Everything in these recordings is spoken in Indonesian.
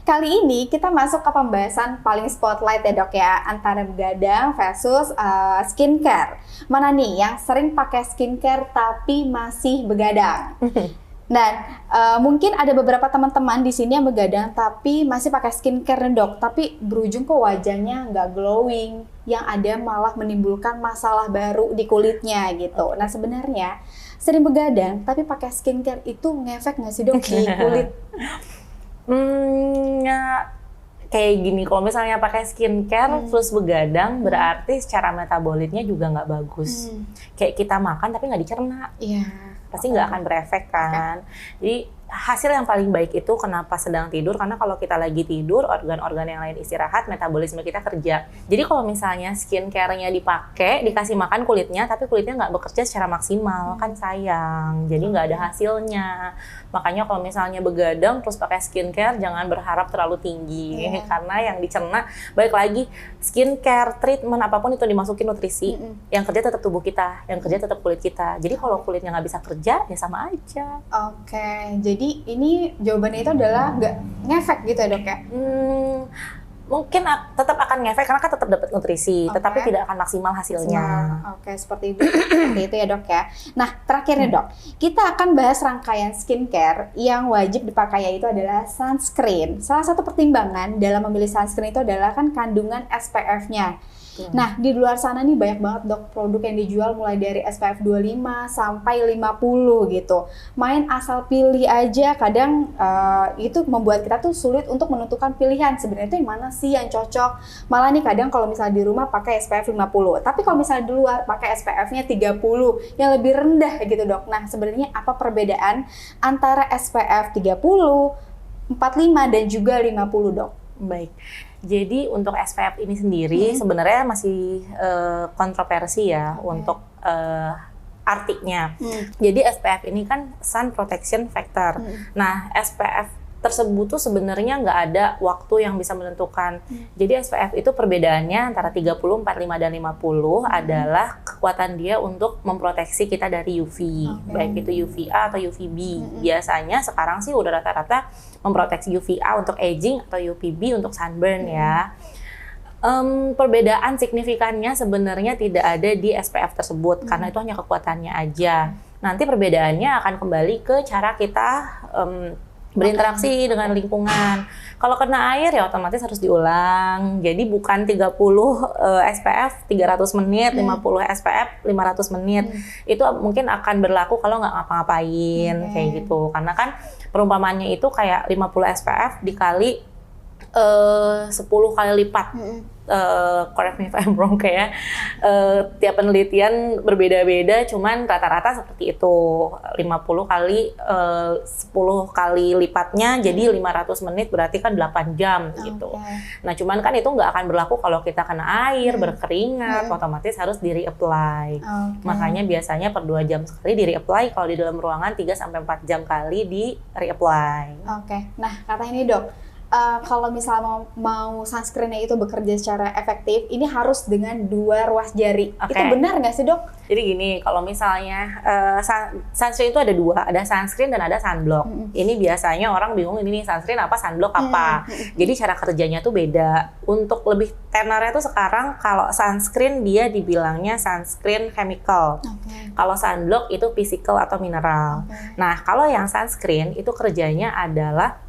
Kali ini kita masuk ke pembahasan paling spotlight ya dok ya, antara begadang versus skincare. Mana nih yang sering pakai skincare tapi masih begadang? Dan mungkin ada beberapa teman-teman di sini yang begadang tapi masih pakai skincare nih dok, tapi berujung ke wajahnya nggak glowing, yang ada malah menimbulkan masalah baru di kulitnya gitu. Nah sebenarnya sering begadang tapi pakai skincare itu ngefek nggak sih dok di kulit? Kayak gini, kalau misalnya pakai skincare terus begadang, berarti secara metabolitnya juga nggak bagus. Kayak kita makan tapi nggak dicerna, pasti nggak akan berefek kan. Jadi hasil yang paling baik itu kenapa sedang tidur, karena kalau kita lagi tidur, organ-organ yang lain istirahat, metabolisme kita kerja. Jadi kalau misalnya skincare-nya dipakai, dikasih makan kulitnya, tapi kulitnya nggak bekerja secara maksimal, kan sayang. Jadi nggak ada hasilnya. Makanya kalau misalnya begadang terus pakai skincare, jangan berharap terlalu tinggi, karena yang dicerna, balik lagi, skincare, treatment, apapun itu dimasukin nutrisi, yang kerja tetap tubuh kita, yang kerja tetap kulit kita. Jadi kalau kulitnya nggak bisa kerja, ya sama aja. Oke, jadi ini jawabannya itu adalah nggak ngefek gitu ya dok ya? Mungkin tetap akan ngefek karena kan tetap dapat nutrisi, tetapi tidak akan maksimal hasilnya. Oke, seperti itu ya dok ya. Nah terakhirnya dok, kita akan bahas rangkaian skincare yang wajib dipakai, yaitu adalah sunscreen. Salah satu pertimbangan dalam memilih sunscreen itu adalah kan kandungan SPF-nya. Nah, di luar sana nih banyak banget dok produk yang dijual mulai dari SPF 25 sampai 50 gitu. Main asal pilih aja, kadang itu membuat kita tuh sulit untuk menentukan pilihan. Sebenarnya itu yang mana sih yang cocok? Malah nih kadang kalau misalnya di rumah pakai SPF 50, tapi kalau misalnya di luar pakai SPF-nya 30 yang lebih rendah gitu dok. Nah, sebenarnya apa perbedaan antara SPF 30, 45 dan juga 50 dok? Baik. Jadi untuk SPF ini sendiri sebenarnya masih kontroversi ya untuk artinya. Jadi SPF ini kan Sun Protection Factor. Nah SPF tersebut tuh sebenarnya nggak ada waktu yang bisa menentukan. Jadi SPF itu perbedaannya antara 30, 45, dan 50 adalah kekuatan dia untuk memproteksi kita dari UV. Baik itu UVA atau UVB. Biasanya sekarang sih udah rata-rata memproteksi UVA untuk aging atau UVB untuk sunburn ya. Perbedaan signifikannya sebenarnya tidak ada di SPF tersebut karena itu hanya kekuatannya aja. Nanti perbedaannya akan kembali ke cara kita berinteraksi dengan lingkungan. Kalau kena air ya otomatis harus diulang. Jadi bukan 30 SPF 300 menit, 50 SPF 500 menit. Itu mungkin akan berlaku kalau nggak ngapa-ngapain kayak gitu. Karena kan perumpamannya itu kayak 50 SPF dikali 10 kali lipat. Correct me if I'm wrong, kayak tiap penelitian berbeda-beda, cuman rata-rata seperti itu 50 kali 10 kali lipatnya jadi 500 menit berarti kan 8 jam gitu. Nah cuman kan itu nggak akan berlaku kalau kita kena air, berkeringat, otomatis harus di-reapply. Makanya biasanya per 2 jam sekali di-reapply, kalau di dalam ruangan 3-4 jam kali di-reapply. Nah kata ini dok, kalau misalnya mau sunscreen-nya itu bekerja secara efektif, ini harus dengan 2 ruas jari. Itu benar nggak sih dok? Jadi gini, kalau misalnya sunscreen itu ada 2, ada sunscreen dan ada sunblock. Ini biasanya orang bingung ini nih sunscreen apa, sunblock apa. Jadi cara kerjanya tuh beda. Untuk lebih tenarnya tuh sekarang kalau sunscreen dia dibilangnya sunscreen chemical. Kalau sunblock itu physical atau mineral. Nah kalau yang sunscreen itu kerjanya adalah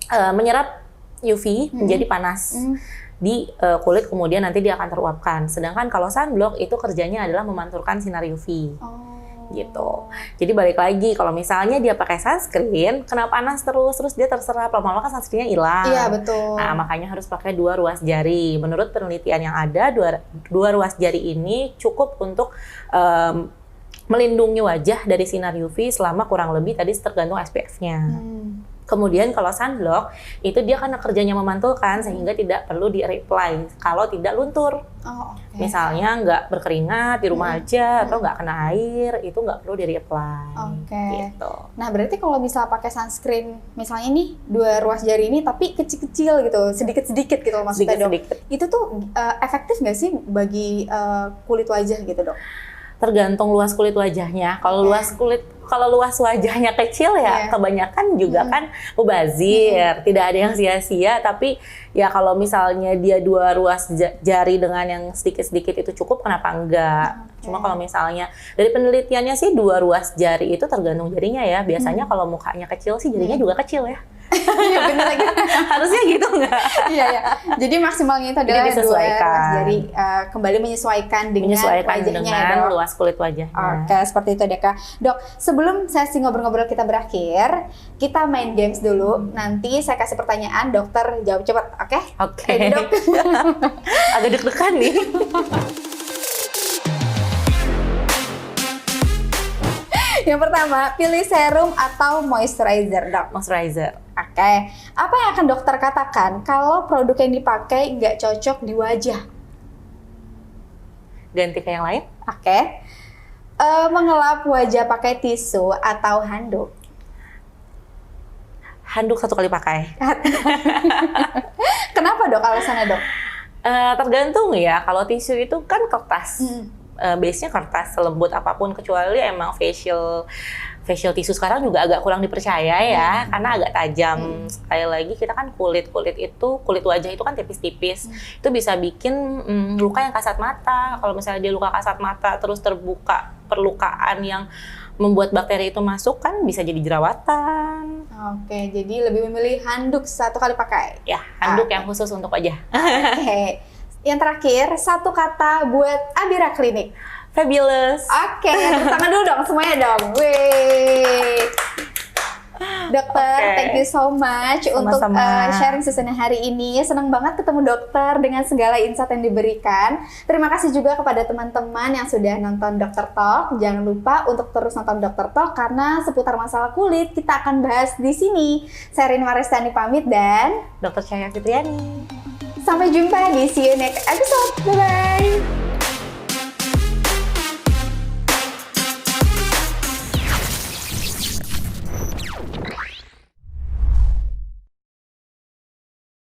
menyerap UV menjadi panas di kulit, kemudian nanti dia akan teruapkan. Sedangkan kalau sunblock itu kerjanya adalah memantulkan sinar UV. Gitu. Jadi balik lagi, kalau misalnya dia pakai sunscreen, kena panas terus dia terserap, lama-lama kan sunscreen-nya hilang. Iya betul. Nah makanya harus pakai 2 ruas jari. Menurut penelitian yang ada, 2 ruas jari ini cukup untuk melindungi wajah dari sinar UV selama kurang lebih tadi tergantung SPF-nya. Kemudian kalau sunblock itu dia karena kerjanya memantulkan sehingga tidak perlu di-reapply kalau tidak luntur. Misalnya nggak berkeringat di rumah aja atau nggak kena air, itu nggak perlu di-reapply. Gitu. Nah berarti kalau misal pakai sunscreen misalnya nih 2 ruas jari ini tapi kecil-kecil gitu, sedikit-sedikit gitu maksudnya dok. Itu tuh efektif nggak sih bagi kulit wajah gitu dok? Tergantung luas kulit wajahnya. Kalau luas kulit kalau luas wajahnya kecil ya kebanyakan juga kan mubazir, tidak ada yang sia-sia. Tapi ya kalau misalnya dia 2 ruas jari dengan yang sedikit-sedikit itu cukup, kenapa enggak? Cuma kalau misalnya dari penelitiannya sih 2 ruas jari itu tergantung jarinya ya. Biasanya kalau mukanya kecil sih jarinya juga kecil ya. Iya benar lagi. Harusnya gitu enggak? Iya ya. Jadi maksimalnya itu adalah 2 ruas jari, kembali menyesuaikan dengan wajahnya dengan ya, Dok. luas kulit wajahnya. Oke, seperti itu deh Kak. Dok, sebelum sesi ngobrol-ngobrol kita berakhir, kita main games dulu. Nanti saya kasih pertanyaan, dokter jawab cepat, oke? Oke. Ready, Dok? Agak deg-degan nih. Yang pertama, pilih serum atau moisturizer, Dok? Moisturizer. Oke, apa yang akan dokter katakan kalau produk yang dipakai nggak cocok di wajah? Ganti ke yang lain? Oke. Mengelap wajah pakai tisu atau handuk? Handuk 1 kali pakai. Kenapa, Dok, alasannya, Dok? Tergantung ya, kalau tisu itu kan kertas. Base-nya kertas, selembut apapun, kecuali emang facial tisu sekarang juga agak kurang dipercaya ya, karena agak tajam. Sekali lagi kita kan kulit wajah itu kan tipis-tipis, itu bisa bikin luka yang kasat mata. Kalau misalnya dia luka kasat mata terus terbuka perlukaan yang membuat bakteri itu masuk, kan bisa jadi jerawatan. Oke, jadi lebih memilih handuk 1 kali pakai. Ya, handuk yang khusus untuk wajah. Oke. Yang terakhir, 1 kata buat Abira Klinik. Fabulous. Oke, tepuk tangan dulu dong semuanya dong. Wih. Dokter, thank you so much untuk sharing sessionnya hari ini. Senang banget ketemu dokter dengan segala insight yang diberikan. Terima kasih juga kepada teman-teman yang sudah nonton Dokter Talk. Jangan lupa untuk terus nonton Dokter Talk karena seputar masalah kulit kita akan bahas di sini. Saya Rini Warestani pamit dan Dr. Cahya Fitriani. sampai jumpa di See You Next Episode. Bye-bye.